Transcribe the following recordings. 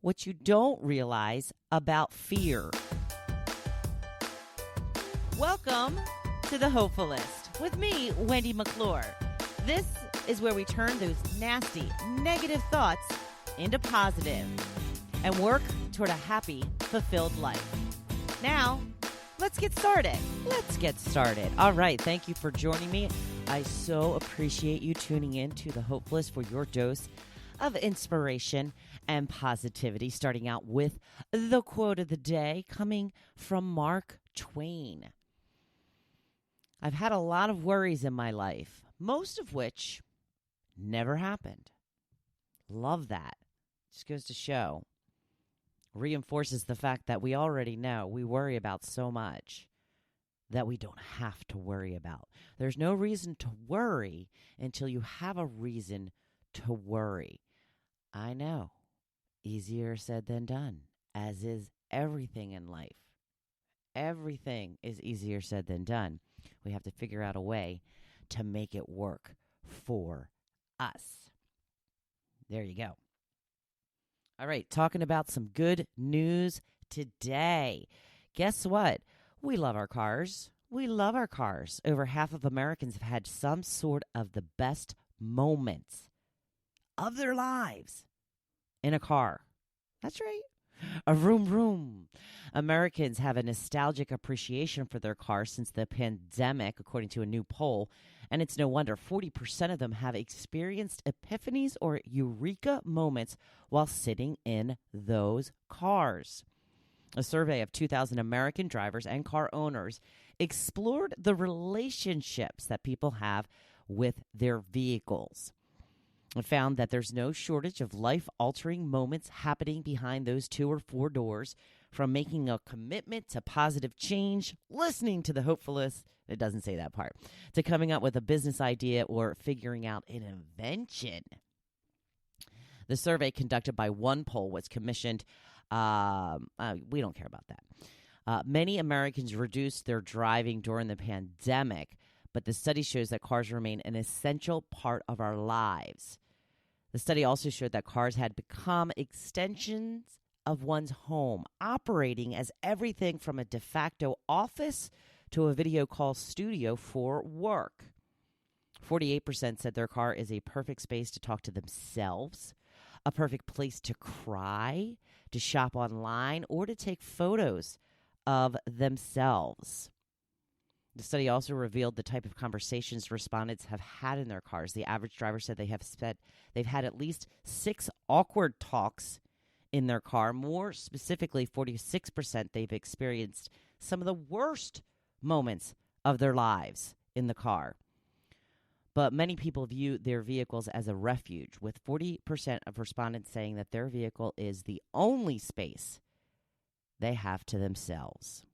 what you don't realize about fear. Welcome to the Hopefulist with me, Wendy McClure. This is where we turn those nasty, negative thoughts into positive and work toward a happy, fulfilled life. Now, let's get started. All right. Thank you for joining me. I so appreciate you tuning in to the Hopefulist for your dose of inspiration and positivity. Starting out with the quote of the day coming from Mark Twain. I've had a lot of worries in my life, most of which never happened. Love that. Just goes to show. Reinforces the fact that we already know we worry about so much that we don't have to worry about. There's no reason to worry until you have a reason to worry. I know. Easier said than done, as is everything in life. Everything is easier said than done. We have to figure out a way to make it work for us. There you go. All right, talking about some good news today. Guess what? We love our cars. Over half of Americans have had some sort of the best moments of their lives in a car. That's right. A vroom vroom. Americans have a nostalgic appreciation for their cars since the pandemic, according to a new poll. And it's no wonder 40% of them have experienced epiphanies or eureka moments while sitting in those cars. A survey of 2,000 American drivers and car owners explored the relationships that people have with their vehicles. It found that there's no shortage of life-altering moments happening behind those 2 or 4 doors, from making a commitment to positive change, listening to the Hopefulist, it doesn't say that part, to coming up with a business idea or figuring out an invention. The survey conducted by One Poll was commissioned. We don't care about that. Many Americans reduced their driving during the pandemic, but the study shows that cars remain an essential part of our lives. The study also showed that cars had become extensions of one's home, operating as everything from a de facto office to a video call studio for work. 48% said their car is a perfect space to talk to themselves, a perfect place to cry, to shop online, or to take photos of themselves. The study also revealed the type of conversations respondents have had in their cars. The average driver said they've had at least 6 awkward talks in their car. More specifically, 46% they've experienced some of the worst moments of their lives in the car. But many people view their vehicles as a refuge, with 40% of respondents saying that their vehicle is the only space they have to themselves.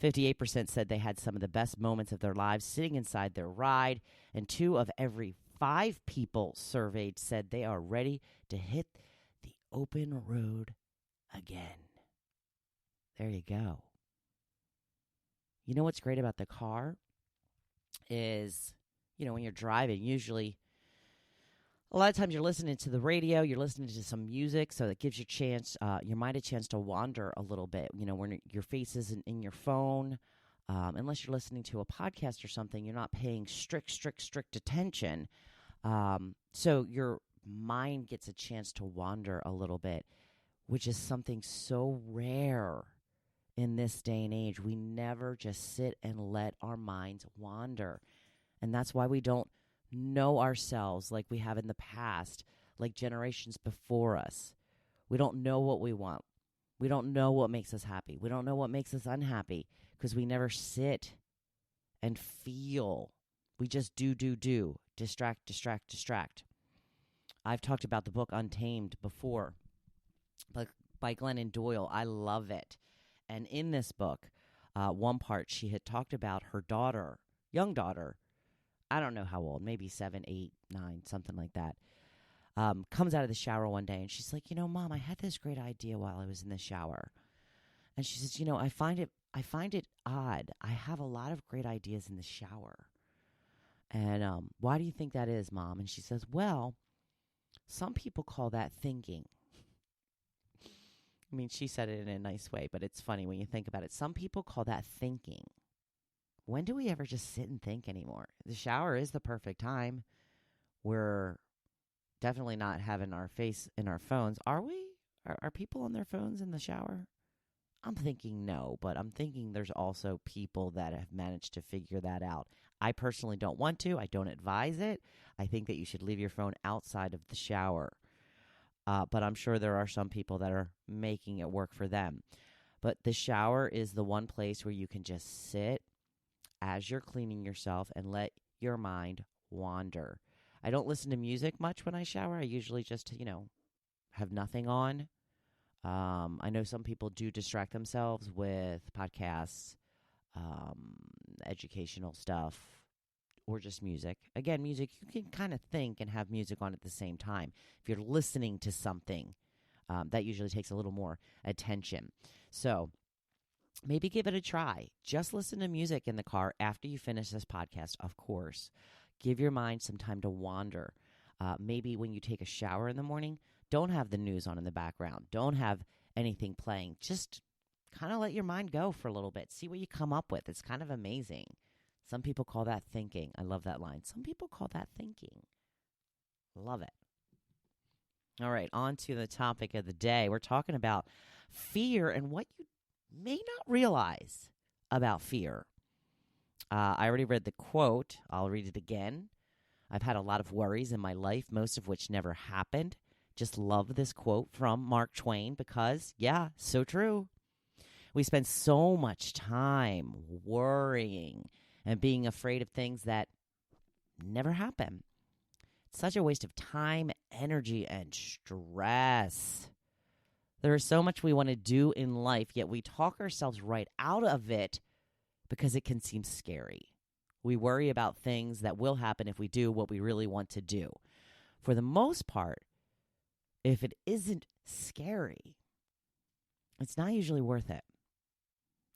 58% said they had some of the best moments of their lives sitting inside their ride, and 2 of every 5 people surveyed said they are ready to hit the open road again. There you go. You know what's great about the car is, when you're driving, usually a lot of times you're listening to the radio, you're listening to some music, so that gives your mind a chance to wander a little bit. When your face isn't in your phone, unless you're listening to a podcast or something, you're not paying strict attention. So your mind gets a chance to wander a little bit, which is something so rare in this day and age. We never just sit and let our minds wander. And that's why we don't know ourselves like we have in the past, like generations before us. We don't know what we want. We don't know what makes us happy. We don't know what makes us unhappy because we never sit and feel. We just do. Distract. I've talked about the book Untamed before, by Glennon Doyle. I love it. And in this book, one part, she had talked about her daughter, young daughter, I don't know how old, maybe 7, 8, 9, something like that, comes out of the shower one day, and she's like, Mom, I had this great idea while I was in the shower. And she says, I find it odd. I have a lot of great ideas in the shower. And why do you think that is, Mom? And she says, well, some people call that thinking. I mean, she said it in a nice way, but it's funny when you think about it. Some people call that thinking. When do we ever just sit and think anymore? The shower is the perfect time. We're definitely not having our face in our phones. Are we? Are people on their phones in the shower? I'm thinking no, but I'm thinking there's also people that have managed to figure that out. I personally don't want to. I don't advise it. I think that you should leave your phone outside of the shower. But I'm sure there are some people that are making it work for them. But the shower is the one place where you can just sit as you're cleaning yourself and let your mind wander. I don't listen to music much when I shower. I usually just, have nothing on. I know some people do distract themselves with podcasts, educational stuff, or just music. Again, music, you can kind of think and have music on at the same time. If you're listening to something, that usually takes a little more attention. So maybe give it a try. Just listen to music in the car after you finish this podcast, of course. Give your mind some time to wander. Maybe when you take a shower in the morning, don't have the news on in the background. Don't have anything playing. Just kind of let your mind go for a little bit. See what you come up with. It's kind of amazing. Some people call that thinking. I love that line. Some people call that thinking. Love it. All right, on to the topic of the day. We're talking about fear and what you may not realize about fear. I already read the quote. I'll read it again. I've had a lot of worries in my life, most of which never happened. Just love this quote from Mark Twain because, yeah, so true. We spend so much time worrying and being afraid of things that never happen. It's such a waste of time, energy, and stress. There is so much we want to do in life, yet we talk ourselves right out of it because it can seem scary. We worry about things that will happen if we do what we really want to do. For the most part, if it isn't scary, it's not usually worth it.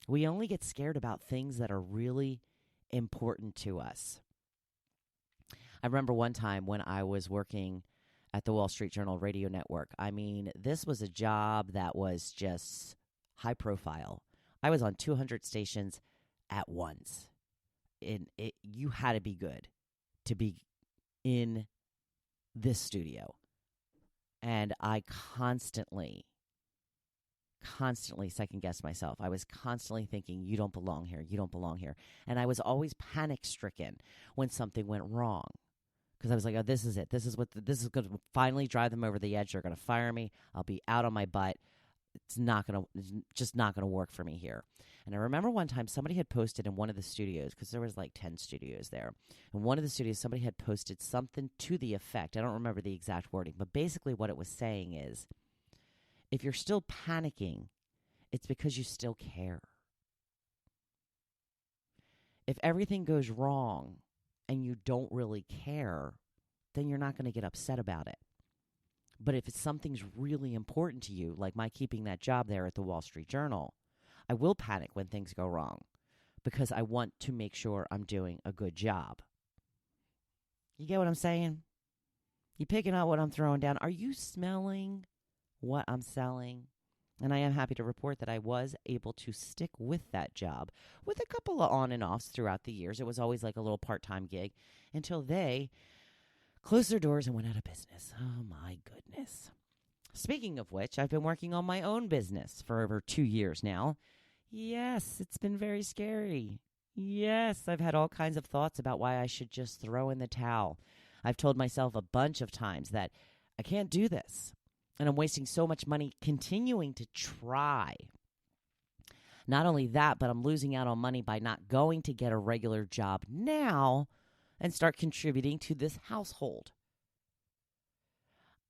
We only get scared about things that are really important to us. I remember one time when I was working at the Wall Street Journal radio network. I mean, this was a job that was just high profile. I was on 200 stations at once. You had to be good to be in this studio. And I constantly second-guessed myself. I was constantly thinking, you don't belong here, you don't belong here. And I was always panic-stricken when something went wrong. Because I was like, oh, this is it. This is going to finally drive them over the edge. They're going to fire me. I'll be out on my butt. It's just not going to work for me here. And I remember one time somebody had posted in one of the studios, because there was like 10 studios there. In one of the studios, somebody had posted something to the effect. I don't remember the exact wording, but basically what it was saying is, if you're still panicking, it's because you still care. If everything goes wrong and you don't really care, then you're not going to get upset about it. But if it's something's really important to you, like my keeping that job there at the Wall Street Journal, I will panic when things go wrong because I want to make sure I'm doing a good job. You get what I'm saying? You picking up what I'm throwing down? Are you smelling what I'm selling? And I am happy to report that I was able to stick with that job with a couple of on and offs throughout the years. It was always like a little part-time gig until they closed their doors and went out of business. Oh, my goodness. Speaking of which, I've been working on my own business for over 2 years now. Yes, it's been very scary. Yes, I've had all kinds of thoughts about why I should just throw in the towel. I've told myself a bunch of times that I can't do this. And I'm wasting so much money continuing to try. Not only that, but I'm losing out on money by not going to get a regular job now and start contributing to this household.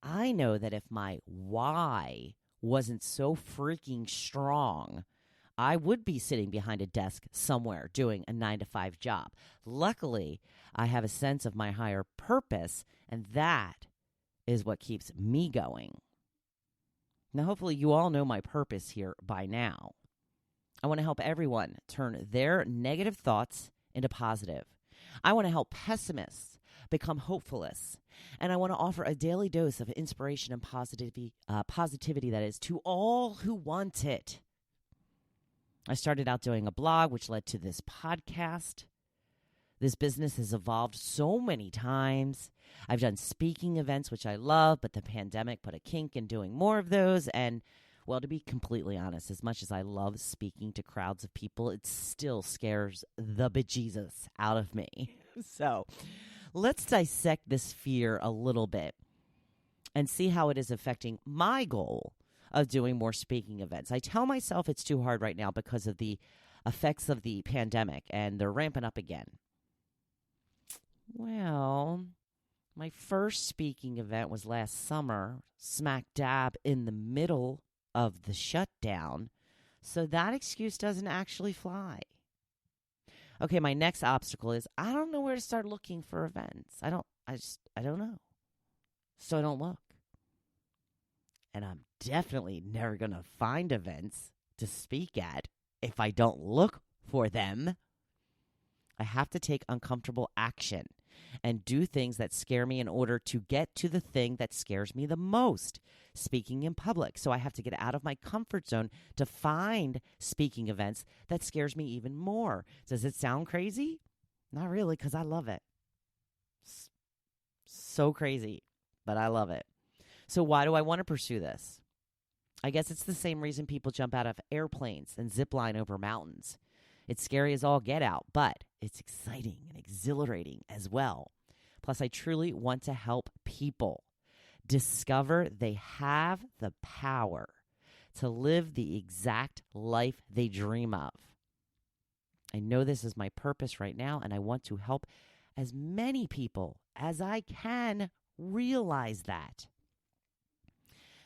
I know that if my why wasn't so freaking strong, I would be sitting behind a desk somewhere doing a 9-to-5 job. Luckily, I have a sense of my higher purpose, and that is what keeps me going. Now, hopefully you all know my purpose here by now. I want to help everyone turn their negative thoughts into positive. I want to help pessimists become Hopefulist. And I want to offer a daily dose of inspiration and positivity that is to all who want it. I started out doing a blog, which led to this podcast. This business has evolved so many times. I've done speaking events, which I love, but the pandemic put a kink in doing more of those. And, well, to be completely honest, as much as I love speaking to crowds of people, it still scares the bejesus out of me. So let's dissect this fear a little bit and see how it is affecting my goal of doing more speaking events. I tell myself it's too hard right now because of the effects of the pandemic, and they're ramping up again. Well, my first speaking event was last summer, smack dab in the middle of the shutdown, so that excuse doesn't actually fly. Okay, my next obstacle is I don't know where to start looking for events. I don't know. So I don't look. And I'm definitely never going to find events to speak at if I don't look for them. I have to take uncomfortable action and do things that scare me in order to get to the thing that scares me the most, speaking in public. So I have to get out of my comfort zone to find speaking events that scares me even more. Does it sound crazy? Not really, because I love it. So crazy, but I love it. So why do I want to pursue this? I guess it's the same reason people jump out of airplanes and zip line over mountains. It's scary as all get out, but it's exciting and exhilarating as well. Plus, I truly want to help people discover they have the power to live the exact life they dream of. I know this is my purpose right now, and I want to help as many people as I can realize that.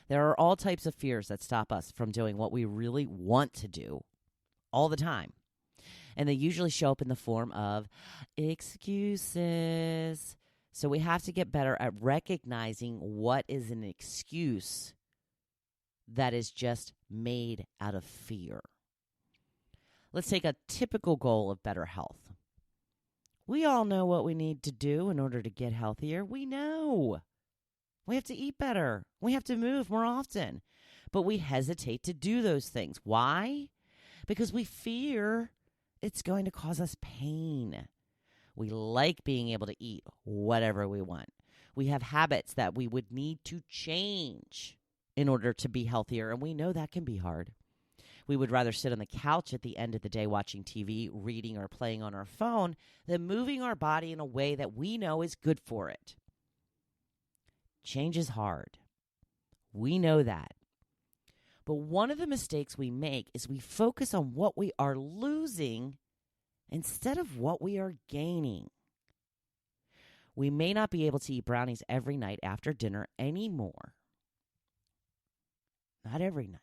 There are all types of fears that stop us from doing what we really want to do all the time. And they usually show up in the form of excuses. So we have to get better at recognizing what is an excuse that is just made out of fear. Let's take a typical goal of better health. We all know what we need to do in order to get healthier. We know. We have to eat better. We have to move more often. But we hesitate to do those things. Why? Because we fear it's going to cause us pain. We like being able to eat whatever we want. We have habits that we would need to change in order to be healthier, and we know that can be hard. We would rather sit on the couch at the end of the day watching TV, reading, or playing on our phone than moving our body in a way that we know is good for it. Change is hard. We know that. But one of the mistakes we make is we focus on what we are losing instead of what we are gaining. We may not be able to eat brownies every night after dinner anymore. Not every night.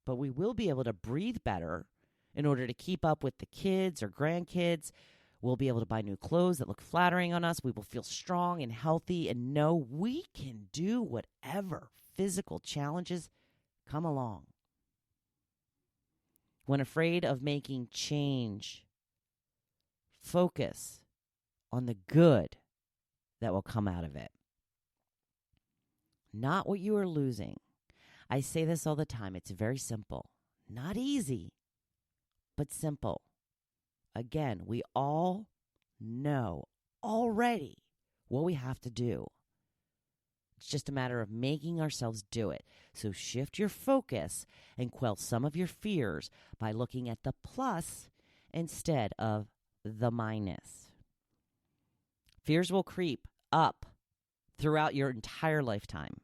But we will be able to breathe better in order to keep up with the kids or grandkids. We'll be able to buy new clothes that look flattering on us. We will feel strong and healthy and know we can do whatever physical challenges come along. When afraid of making change, focus on the good that will come out of it. Not what you are losing. I say this all the time. It's very simple. Not easy, but simple. Again, we all know already what we have to do. It's just a matter of making ourselves do it. So shift your focus and quell some of your fears by looking at the plus instead of the minus. Fears will creep up throughout your entire lifetime.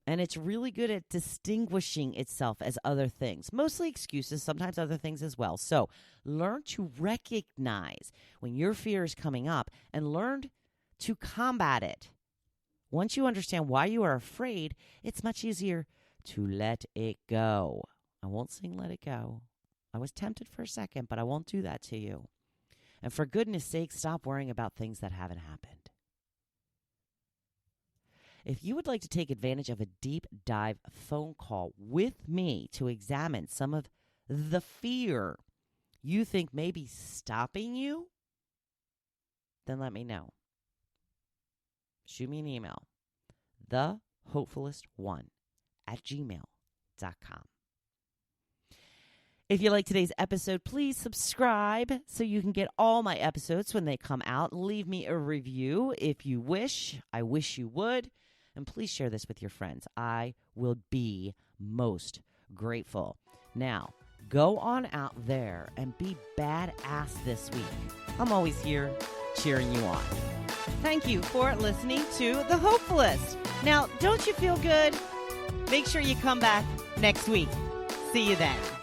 And it's really good at distinguishing itself as other things, mostly excuses, sometimes other things as well. So learn to recognize when your fear is coming up and learn to combat it. Once you understand why you are afraid, it's much easier to let it go. I won't sing Let It Go. I was tempted for a second, but I won't do that to you. And for goodness sake, stop worrying about things that haven't happened. If you would like to take advantage of a deep dive phone call with me to examine some of the fear you think may be stopping you, then let me know. shoot me an email. thehopefulist1@gmail.com. If you like today's episode, please subscribe so you can get all my episodes when they come out. Leave me a review if you wish. I wish you would. And please share this with your friends. I will be most grateful. Now, go on out there and be badass this week. I'm always here cheering you on. Thank you for listening to The Hopefulist. Now, don't you feel good? Make sure you come back next week. See you then.